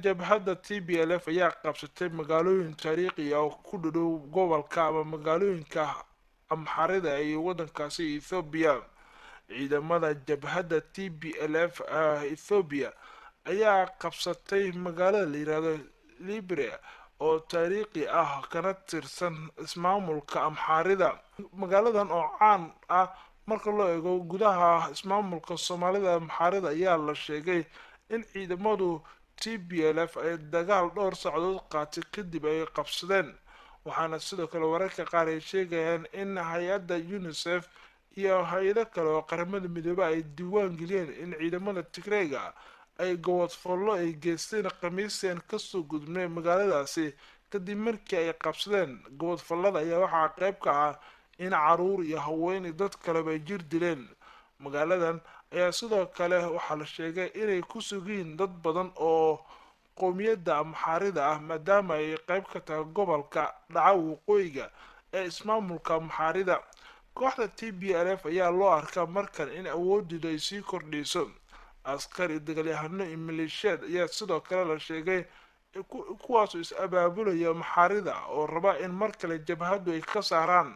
Jabhadda TPLF ayaa qabsatay magaalooyin taariikhi ah oo ku dhow gobolka ama magaalooyinka Amxaarada ee wadankaasi Ethiopia. ciidamada Jabhadda TPLF Ethiopia ayaa qabsatay magaalada la yiraahdo Libre oo taariikhi ah kana tirsan ismaamulka Amxaarada. magaaladan oo caan ah marka loo eego gudaha ismaamulka Soomaalida Amxaarada ayaa la sheegay in ciidamadu TPLF ay dagaal dhowr saacadood qaatay kadib ay qabsadeen. waxaana sidoo kale wararka qaar ay sheegayaan in hay'adda UNICEF iyo hay'ado kale oo qaramada midoobay ay diiwaan geliyeen in ciidamada Tigreega ay gobodfallo ay geysteen khamiisyan kasoo gudbeen magaaladaasi kadib markii ay qabsadeen. gobodfallada ayaa waxaa qayb ka ah in caruur iyo haween dad kale ay jir dileen. magaaladan ayaa sidoo kale waxaa la sheegay inay ku sugeen dad badan oo qowmiyadda Amxaarida ah maadaama ay qayb ka tahay gobolka dhaca waqooyiga ee ismaamulka Amxaarida. kooxda TPLF ayaa loo arkaa markan in awoodooda ay sii kordhiso. askari dagaalyahano iyo maleeshiyaad ayaa sidoo kale la sheegay kuwaas is abaabulaya Amxaarida oo raba in mar kale jabhaddu ay ka saaraan.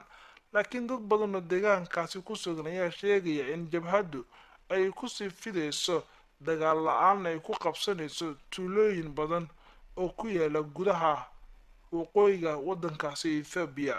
laakiin dad badan oo deegaankaasi ku sugan ayaa sheegaya in jabhaddu ay ku sii fidayso dagaal la'aan ay ku qabsanayso tuulooyin badan oo ku yaala gudaha waqooyiga wadankaasi Ethiopia.